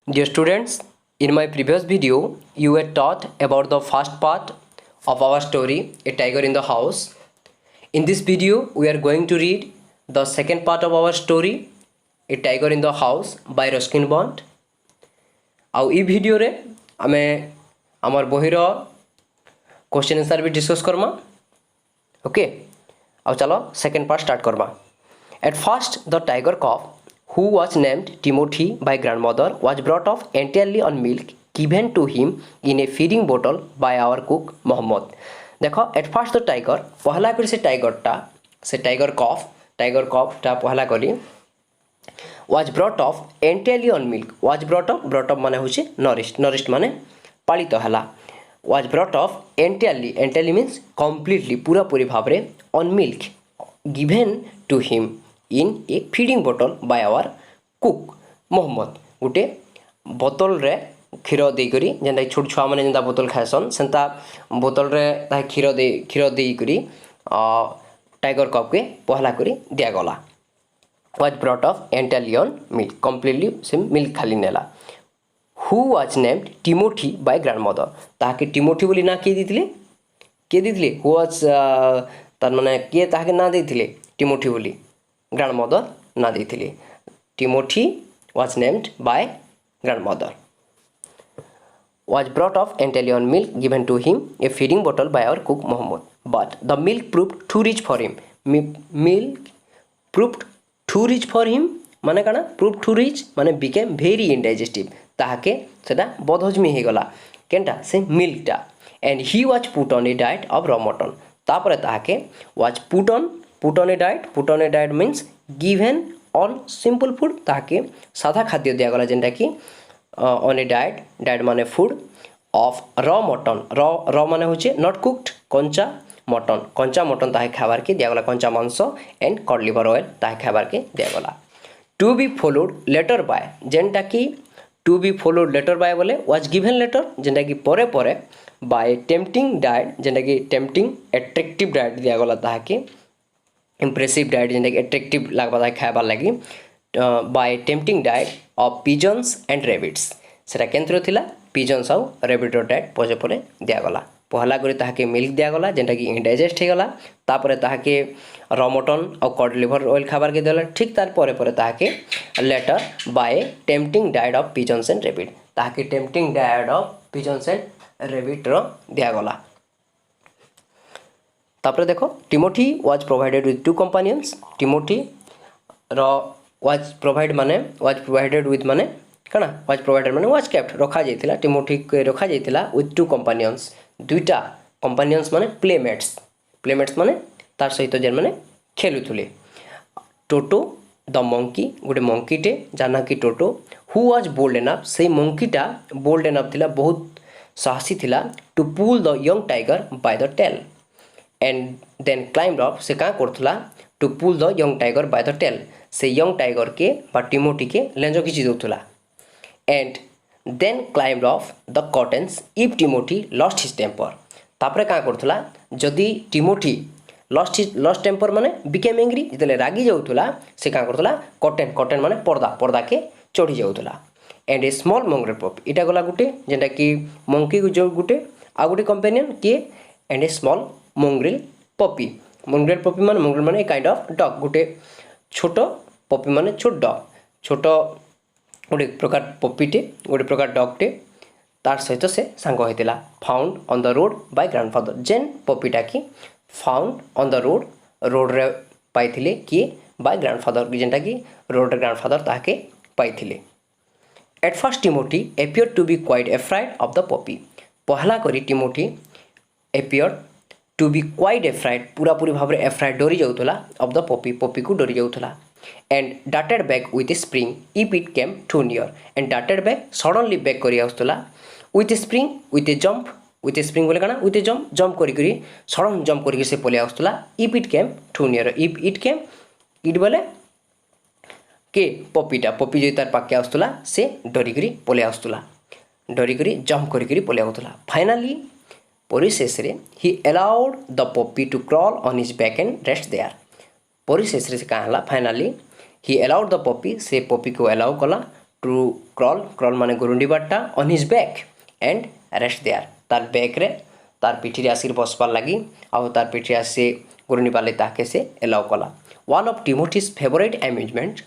Dear students, in my previous video, you were taught about the first part of our story, A Tiger in the House. In this video, we are going to read the second part of our story, A Tiger in the House by Ruskin Bond. ଆଉ ଇ ଭିଡ଼ିଓରେ ଆମେ ଆମର୍ ବହିର question answer भी discuss करमा okay ଆଉ चलो second part start करमा at first the tiger cub who was named Timothy by grandmother was brought up entirely on milk given to him in a feeding bottle by our cook Mohammed देखो eight first the tiger पहला कर से tiger कफ टा पहला करी was brought up entirely on milk was brought up माने होचे nourished माने पालित हला was brought up entirely means completely पूरा पूरी भाव रे on milk given to him in a feeding bottle by our cook Mohammad गोटे बोतल रे क्षीर दे करी जेंता छोट छुआ माने जेंता बोतल खाएसन सेंता बोतल रे ता क्षीर दे करी टाइगर कप के पहला करी दिया गला was brought up entirely on milk completely से मिल्क खाली नेला who was named Timothy by grandmother ताके टिमोथी बोली ना के दिथिले who was तार माने के ताके ना देथिले टिमोथी बोली grandmother ना देथिले Timothy was named by grandmother was brought up entirely on milk given to him a feeding bottle by our cook Mohammed but the milk proved too rich for him milk proved too rich for him माने काना proved too rich माने became very indigestive ताके सेटा बदहजमी हे गला केनटा से milk टा and he was put on a diet of raw mutton तापरे ताके was put on a diet means given on simple food ताके सादा खाद्य दिया गला जेंटा कि on a diet माने food of raw mutton raw माने होचे not cooked कंचा मटन ताहे खाबार के दिया गला कंचा मांस एंड कॉड लिवर ऑयल ताहे खाबार के दिया गला to be followed later by जेंटा कि to be followed later by बोले वाज गिवन लेटर जेंटा कि परे बाय टेम्पटिंग डाइट जेंटा कि टेम्पटिंग एट्रैक्टिव डाइट दिया गला ताहे के इंप्रेसिव डाइट जेंटा कि एट्रैक्टिव लागबा ताहे खाबार लागि by tempting diet of pigeons and rabbits सेटा केंद्र थिला पिजन्स आउ रैबिट डाइट परे दिया गला पहला करी ताके मिल्क दिया गला जेंटा कि इंडाइजेस्ट हे गला तापरे ताके रॉ मटन और कॉड लिवर ऑयल खाबार के देला ठीक तार परे ताके later by tempting diet of pigeons and rabbit ताके tempting diet of pigeons and rabbit रो दिया गला तापरे देखो Timothy was provided with two companions Timothy रो वाज प्रोवाइडेड विथ माने कना वाज प्रोवाइडेड माने वाज केप्ट रखा जाइतिला टिमोथी के रखा जाइतिला विथ टू कंपेनियंस दुईटा कंपेनियंस माने प्लेमेट्स माने तार सहित जेन माने खेलुथुले टोटो द मंकी गोटे मंकीटे जाना कि Toto who was bold enough से मंकीटा बोल्ड एनफ थिला बहुत साहसी थिला to pull the young tiger by the tail and then climbed up से का करथुला to pull the young tiger by the tail से यंग टाइगर के बा टिमोथी के लेंजो खिची दउथुला and then climbed of the curtains if Timothy lost his temper तापरे का करथुला जदि टिमोथी लॉस्ट टेम्पर माने बिकेम एंग्री जितले रागी जाउथुला से का करथुला कर्टेन माने पर्दा के चढ़ी जाउथुला एंड ए स्मॉल मंग्रेल पपी इटा गला गुटे जेंटा कि मंकी जो गुटे आ गुटे कंपेनियन के एंड ए स्मॉल मंग्रेल पपी माने ए काइंड ऑफ डॉग गुटे छोट पपी माने छोट डॉग छोट गोटे प्रकार पपीटे गोटे प्रकार डॉगटे तार सहित से सांग होइतिला found on the road by grandfather जेन पपीटा की फाउंड ऑन द रोड रे पाइथिले किए बाय ग्रैंडफादर जेंटा कि रोड रे ग्रैंडफादर ताके पाइथिले at first Timothy appear to be quite afraid of the puppy पहला करी Timothy appear to be quite afraid पूरी भाव रे एफ्राइड डरी जाउतला ऑफ द पपी को डरी जाउतला and darted back with a spring if it came too near and darted back suddenly back करी आउतला with a spring with a बोले काना with a jump करी सडन जंप करी से पले आउतला if it came too near if it came it बोले के puppy जो तार पाके आउतला से डरी करी पले आउतला डरी करी जंप करी पले आउतला फाइनली परिशेष रे he allowed the puppy to crawl on his back and rest there परिशेष से कहाँ finally he allowed the puppy से पपी को अलाउ कला टू क्रॉल माने गुरुंडी बाटा on his back and rest there तार बैक रे तार पिठी आसिक बसबार लगी आउ तार पिठी आसी गुरुंडी पाले ताके से एलाउ कला one of Timothy's favourite amusement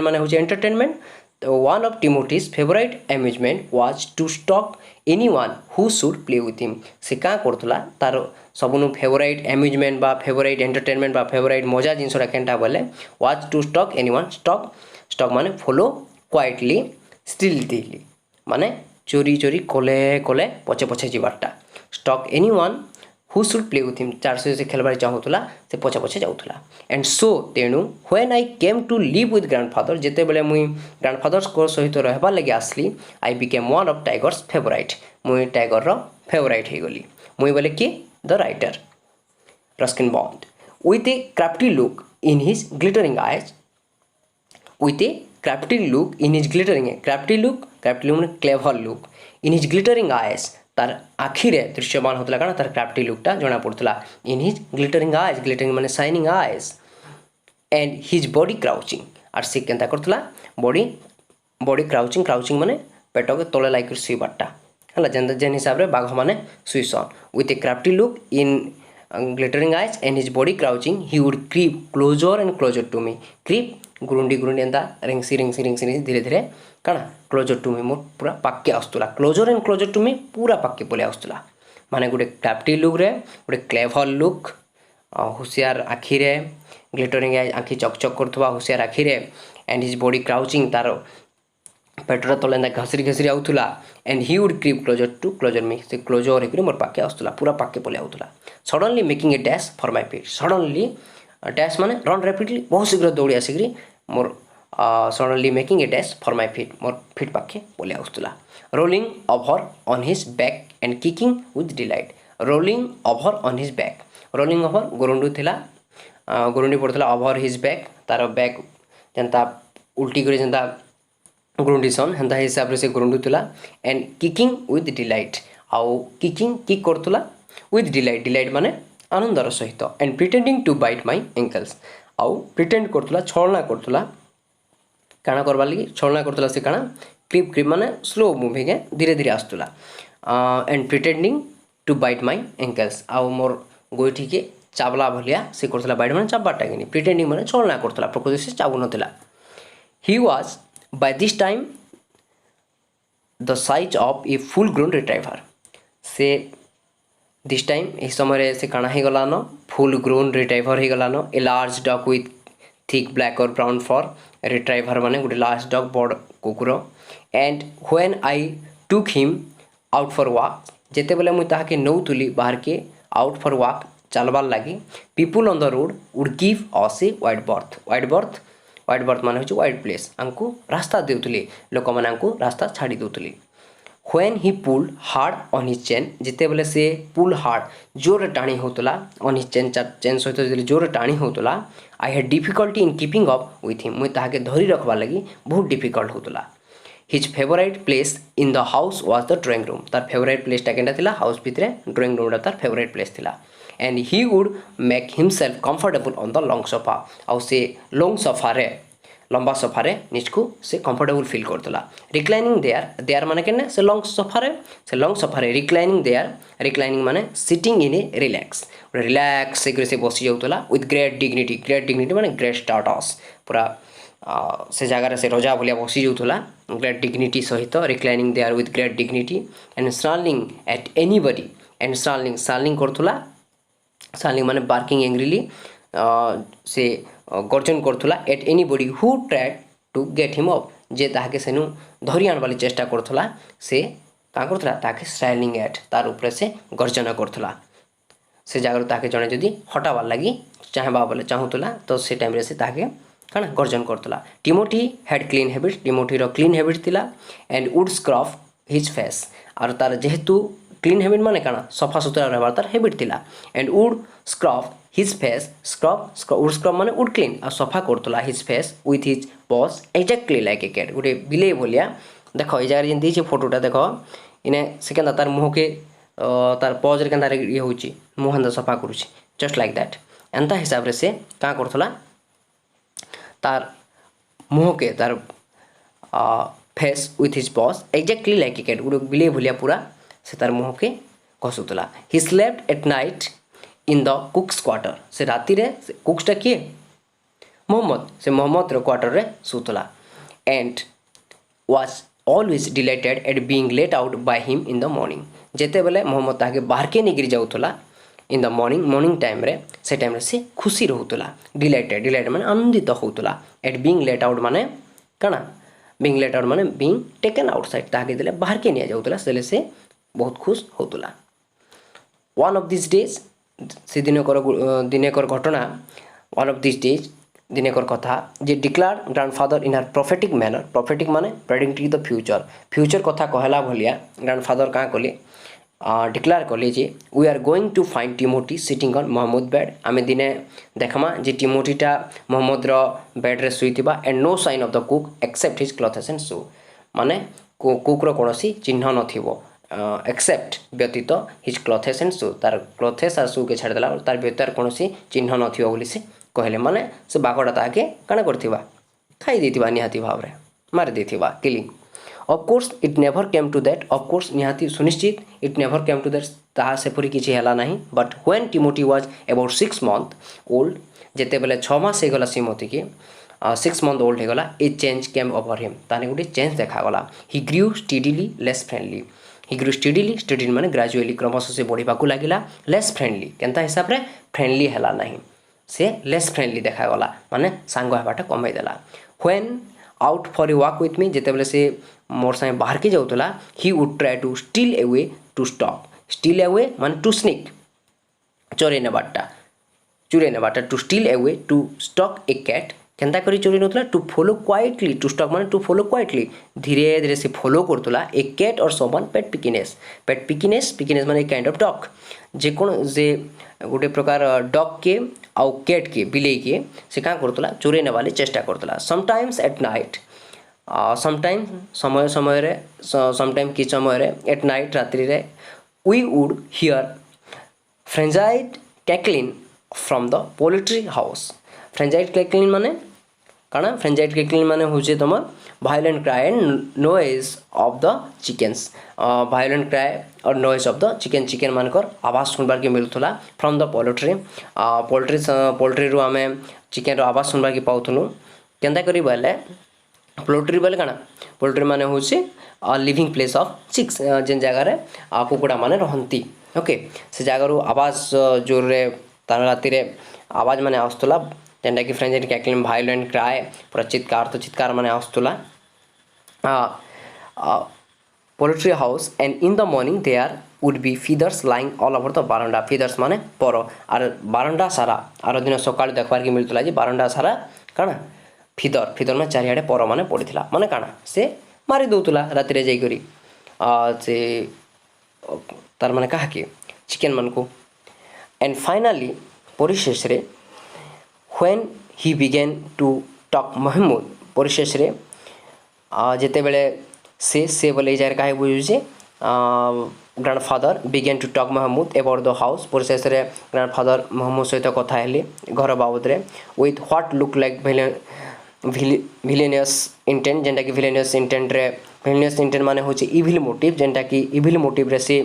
माने होचे एंटरटेनमेंट तो one of Timothy's favourite amusement was to stalk anyone who should play with him से का करथला तार सबनु फेवरेट अम्यूजमेंट बा फेवरेट एंटरटेनमेंट बा फेवरेट मजा जिनसटा केनटा बोले was to stalk anyone stalk माने फॉलो क्वाइटली स्टिल्थली माने चोरी चोरी कोले कोले पछे पछे जीवाटा stalk anyone who should play with him चार से खेलबार चाहूला से पछे पछे जाऊला एंड सो तेणु when I came to live with grandfather जेते बेले मुई ग्रांडफादर को सहित रहबार लगे आसली I became one of tiger's favourite मुई टाइगर रो फेवरेट हे गली मुई बोले कि the writer Ruskin Bond with a crafty look in his glittering eyes ମାନେ clever look in his glittering eyes तार आखिरे दृश्यमान होता कण तार क्राफ्टी लुकटा जना पड़ता इन हिज ग्लिटरिंग माने shining eyes and his body crouching आर से केनता करतला बॉडी क्राउचिंग माने पेट के तले लाइक सुईबारटा हला जेन हिसाब रे बाघ माने सुईसन with a crafty look in glittering eyes and his body crouching he would creep closer and closer to me creep गुरुंडी एंता रिंगसी धीरे धीरे कण क्लोजर टू मी मोर पूरा पाके आसुला closer and closer to me पूरा पाके पले आसुला माने गोटे क्राफ्टी लुक रे गोटे क्लेभर लुक हुशियार आखि रे ग्लिटरिंग आइज आखि चकचक करथुवा हुशियार आखि रे एंड हिज बॉडी क्राउचिंग तार पेटर तले एंता घसरी आउथुला and he would creep closer me से क्लोजर होकर मोर पाके आसुला पूरा पाके पले आउथुला suddenly making a dash for my feet suddenly dash माने रन रैपिडली बहुत शीघ्र दौड़ी आसिक मोर suddenly making a dash for my feet मोर फीट पाखे पले आसुला rolling over on his back and kicking with delight rolling over on his back rolling over गुरुंडी पड़ता ओवर हिज बैक तार बैक जेनता उल्टी कर जेनता गुरुंडीसन हेन्ता हिसाब से गुरुंडुला एंड किकिंग विथ डिलाइट आउ किक करतुला विथ डिलाइट माने आनंदर सहित and pretending to bite my ankles आउ प्रिटेंड करतुला छलना करतुला काना करबार लगी छलना करतुला से काना क्रीप माने स्लो मूविंग है धीरे धीरे आसतुला and pretending to bite my ankles आउ मोर गोइठी के चावला भलिया से करतुला बाइट माने चाबाटा किनी प्रिटेंडिंग माने छलना करतुला प्रकृति से चाबु नथिला he was by this time the size of a full grown retriever से this time इस समय से काना ही गला न full grown retriever ही गला न a large dog with thick black or brown fur retriever माने गुटे large dog बड़ कुकुर and when I took him out for walk जेते बेले मुई ताहा के नौतुली बाहर के out for walk चलबार लगी people on the road would give us a white berth मान हो वाइट प्लेस आंकु रास्ता देउतली लोक माने आंकु रास्ता छाड़ी देउतली when he pulled hard on his chain जिते बेले से पुल हार्ड जोर टाणी होतला ऑन हिज चेन सहित जले जोर टाणी होतला I had difficulty in keeping up with him मुई ताहाके धरी रखबा लगी बहुत डिफिकल्ट होतला his favourite place in the house was the drawing room तार फेवरेट प्लेस टा केनटा थिला हाउस भितरे ड्राइंग रूम तार फेवरेट प्लेस थिला and he would make himself comfortable on the long sofa आउ से लॉन्ग सोफा रे लंबा सोफा रे निजको से कंफर्टेबल फील करतला रिक्लाइनिंग देयर माने केने से लॉन्ग सोफा रे रिक्लाइनिंग माने सिटिंग इन ए रिलैक्स से बसी जाउतला विथ ग्रेट डिग्निटी माने ग्रेट स्टाटस पूरा से जगह से रजा भलिया बसी जाउतला ग्रेट डिग्निटी सहित reclining there with great dignity and snarling at anybody and snarling करतला स्नार्लिंग माने बार्किंग एंग्रीली से गर्जन करतला at anybody who tried to get him up जे ताके सेनु धरी आनबाली चेष्टा करतला से का करतला ताके स्टाइलिंग एट तार ऊपर से गर्जन करतला से जगह ताके जने जदी हटाबार लगी चाहबा बोले चाहूतला तो से टाइम रे से ताके कण गर्जन करतला Timothy had clean habit Timothy रो क्लीन हैबिट थिला and would scrub his face और तार जेहेतु क्लीन हैबिट माने काना सफा सुतरा रहबार तार हैबिट थिला and would scrub his face would scrub माने वुड क्लीन और सफा करतला his face with his paws exactly like a cat गुटे बिले बोलिया देखो ए जगह जेन दिछे फोटोटा देखो इने सेकेंड तार मुह के तार पॉज रे केनता ये होची मुह हंदा सफा करूची जस्ट लाइक दैट एंता हिसाब रे से का करतला तार मुह के तार face with his paws exactly like a cat गोटे बिले भलिया पूरा से तार मुह के घसुला। He slept at night in the cook's quarter से राति रे कुक्सटा किए मोहम्मद से मोहम्मद क्वार्टर रे सुतला and was always dilated eight being let out by him in the morning जेते बेले मोहम्मद ताके बाहर के निकरी जाउतला इन द मॉर्निंग टाइम रे से टाइम रे से खुशी रहउतला डिलाइटेड माने आनंदित होउतला एट बीइंग लेट आउट माने कणा बीइंग लेट आउट माने बीइंग टेकन आउटसाइड ताके देले बाहर के निया जाउतला से बहुत खुश होउतला। वन ऑफ दिस डेज से दिनेकर घटना वन ऑफ दिस डेज दिनेकर कथा जे declare grandfather in her prophetic manner prophetic माने प्रेडिक्टिंग द फ्यूचर कथा कहला भलिया ग्रांडफादर का कले डिक्लेयर कले जे we are going to find Timothy sitting on Mohammad bed आमे दिने देखमा जे टिमोटीटा मोहम्मद रो बेड रे सुइतिबा and no sign of the cook except his clothes and shoe माने कुक रो कोनोसी चिन्ह नथिबो एक्सेप्ट व्यतीत हिज क्लॉथेस एंड शू तार क्लॉथेस और शू के छाड़ देला तार भीतर कोनोसी चिन्ह नथिबो बोली से कहले माने से बागडा ताके काना करथिबा खाई देथिबा निहाती भाव रे मार देथिबा killing. Of course it never came to that of course निहाती सुनिश्चित it never came to that ताहा से पूरी किछि हला नहीं but when Timothy was about 6 month old जेते बेले 6 मास हे गला सिमोती के 6 मंथ ओल्ड हे गला ए चेंज केम ओवर हिम ताने गुडी चेंज देखा गला। ही ग्रू स्टेडीली लेस फ्रेंडली ही ग्रू स्टेडीली माने ग्रेजुअली क्रमशः से बढ़िबा को लागिला लेस फ्रेंडली केनता हिसाब रे फ्रेंडली हला नहीं से लेस फ्रेंडली देखा गला माने सांग हेबाटा कमाई देला। When out for a walk with me जेते बेले से मोर संगे बाहर के जाउतला he would try to steal away to माने टू स्निक चोरी नेबाटा to steal away to stalk a cat केनता करी चोरी नउतला to follow quietly to stalk माने टू फॉलो क्वाइटली धीरे धीरे से फॉलो करतला ए कैट और समवन पेट पिकिनेस माने काइंड ऑफ डॉग जे कोन जे गोटे प्रकार डॉग के आउ कैट के बिले के से का करतला चोरी नेबाले चेष्टा करतला। समटाइम्स एट नाइट समटाइम की समय रे एट नाइट रात्रि रे we would hear frenzied cackling from the poultry house frenzied cackling माने काना फ्रेंजाइड कैकलिंग माने होचे तमर violent cry and noise of the chickens violent cry और नॉइज ऑफ द चिकन मानकर आवाज सुनबार के मिलुथला फ्रॉम द पोल्ट्री रु आमे चिकन रो आवाज सुनबार के पाउथनु केनता करी बोले पोल्ट्री बोले काना पोल्ट्री माने होचे लिविंग प्लेस ऑफ चिक्स जेन जगह रे कुकुड़ा माने रहंती ओके से जगह रो आवाज जोर रे तार राति रे आवाज माने आस्तला जेंटा कि फ्रेंजाइड कैकलिंग वायलेंट क्राई पूरा चित्कार माने आस्तला poultry house and in the morning there would be feathers lying all over the veranda feathers माने पर और बारंडा सारा आर दिन सकाळ देखबार के मिलतला जे बारंडा सारा काना फीदर में चारियाडे पर माने पड़ीला माने काना से मारी दउतला राति रे जाई करी से तार माने कहा कि चिकन मन को एंड फाइनली परिशेष रे when he began to talk Mahmood परिशेष रे जेते बेले से बोले जार काहे बुझुचे grandfather began to talk Mahmood about the house परिशेष रे ग्रांडफादर महमूद सहित कथा हेले घर बाबद रे with what look like villainous intent जेंटा कि विलेनियस इंटेंट माने होचे इविल मोटिव जेंटा कि इविल मोटिव रे से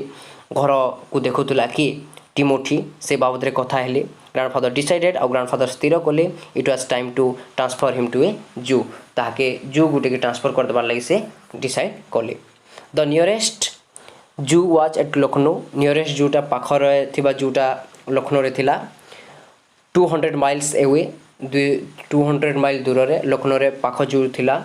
घर को देखुतला कि टिमोथी से बाबद रे कथा हेले ग्रांडफादर डिसाइडेड और ग्रांडफादर स्थिर कले it was time to transfer him to a zoo ताके जू गुटे के ट्रांसफर कर देबार लागि से डिसाइड कले। द नियरेस्ट जू वाज एट लखनऊ नियरेस्ट जूटा पाखरे थिबा जूटा लखनऊ रे थिला 200 माइल्स अवे 200 माइल दूर रे लखनऊ रे पाख जू थिला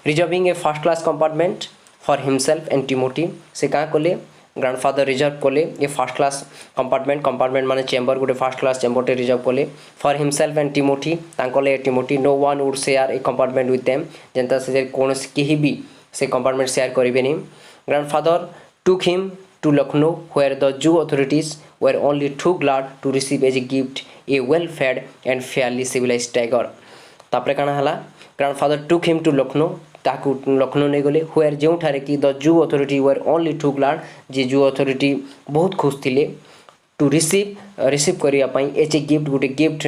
reserving a first class compartment for himself and Timothy से का कले ग्रांडफादर रिजर्व कले ये फर्स्ट क्लास कंपार्टमेंट माने चेम्बर गोटे फर्स्ट क्लास चेम्बर टे रिजर्व कले फॉर हिमसेल्फ एंड टिमोथी तांकले Timothy no one would share a compartment with them जेंता से कोन केही भी से कंपार्टमेंट शेयर करिबेनी। Grandfather took him to Lucknow where the zoo authorities were only too glad to receive as a gift a well fed and fairly civilised tiger तापरे काना हला grandfather took him to Lucknow ताकू लखनऊ नहीं गले वेयर जो ठारे कि the zoo authority were only too glad जे जू अथॉरिटी बहुत खुश थिले टू रिसीव करिया पई एच ए गिफ्ट गोटे गिफ्ट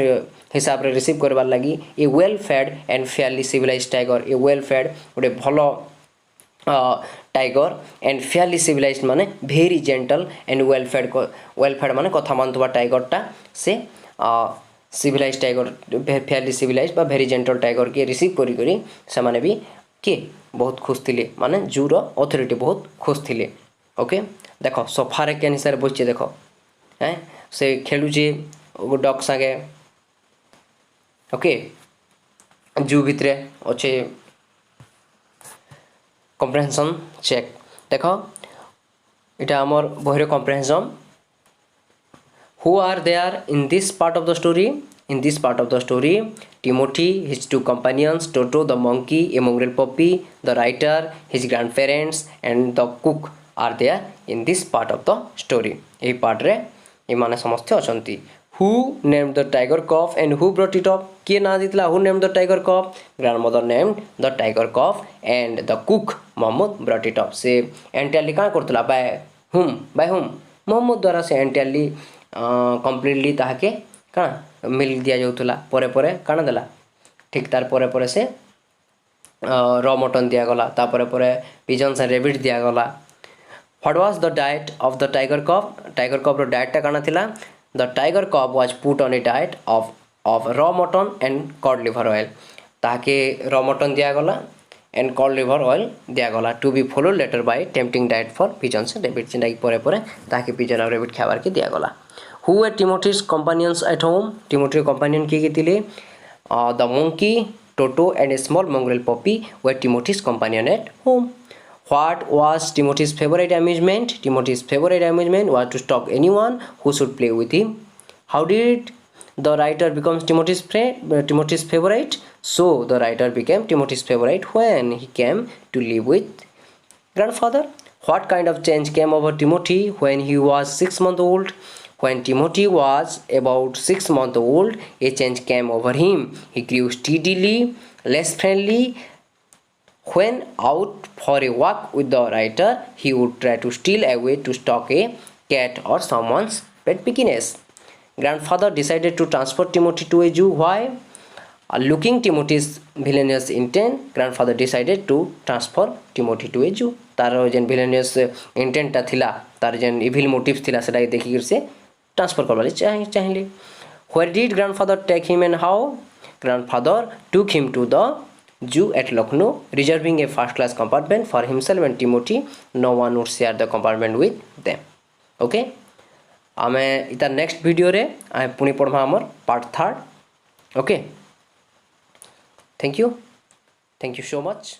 हिसाब रे रिसीव करबार लगी a well fed and fairly civilised tiger a well fed गोटे भल टाइगर एंड फेयरली सिविलाइज माने very gentle and well fed माने कथा मानुवा टाइगरटा से सिविलाइज टाइगर फेयरली सिविलाइज बा भेरी जेंटल टाइगर के रिसीव करी करी से माने भी के बहुत खुश थिले माने जूर अथॉरिटी बहुत खुश थिले ओके देख सोफारे केन हिसाब से बसचे देख हैं से खेलुचे डग सागे ओके जू भितरे अच्छे कम्प्रेहेंशन चेक देख इटा आमर बहिर कम्प्रेहेंशन who are there in this part of the story. In this part of the story, Timothy, his two companions, Toto the monkey, a mongrel puppy, the writer, his grandparents and the cook are there in this part of the story. এই পার্টরে এমানে সমস্ত অছন্তি who named the tiger cub and who brought it up কে না দিতলা who named the tiger cub grandmother named the tiger cub and the cook Mohammad brought it up से entirely का Kartala by whom Mohammad द्वारा से entirely completely ताके काना मिल दिया जाउतला परे परे काना देला ठीक तार परे परे से रॉ मटन दिया गला तापरे परे पिजन्स एंड रेबिट दिया गला what was the diet of the tiger cub रो डाइट टा काना थिला the tiger cub was put on a diet of raw mutton and cod liver oil ताके रॉ मटन दिया गला एंड कॉड लिवर ऑयल दिया गला to be follow later by tempting diet for pigeons and rabbit जेंटा परे परे ताके pigeon और रेबिट खाबार के दिया गला Who were Timothy's companions at home? Timothy companion किए थिले the monkey, Toto and a small mongrel puppy were Timothy's companion at home. What was Timothy's favorite amusement? Timothy's favorite amusement was to stalk anyone who should play with him. How did the writer become Timothy's favorite? So the writer became Timothy's favorite when he came to live with grandfather. What kind of change came over Timothy when he was 6 months old? When Timothy was about 6 months old, a change came over him. He grew steadily less friendly. When out for a walk with the writer, he would try to steal away to stalk a cat or someone's pet pickiness. Grandfather decided to transfer Timothy to a zoo. Why? Looking Timothy's villainous intent, grandfather decided to transfer Timothy to a zoo. तार जेन villainous intent ता थिला तार जेन evil motives थिला सेटा देखि से transfer करवाले चाहिए Where did grandfather take him and how? Grandfather took him to the zoo at Lucknow, reserving a first class compartment for himself and Timothy. No one would share the compartment with them. Okay, आमे इता next video रे आमे पुनी पढ़मा हमर part 3. Okay, thank you so much.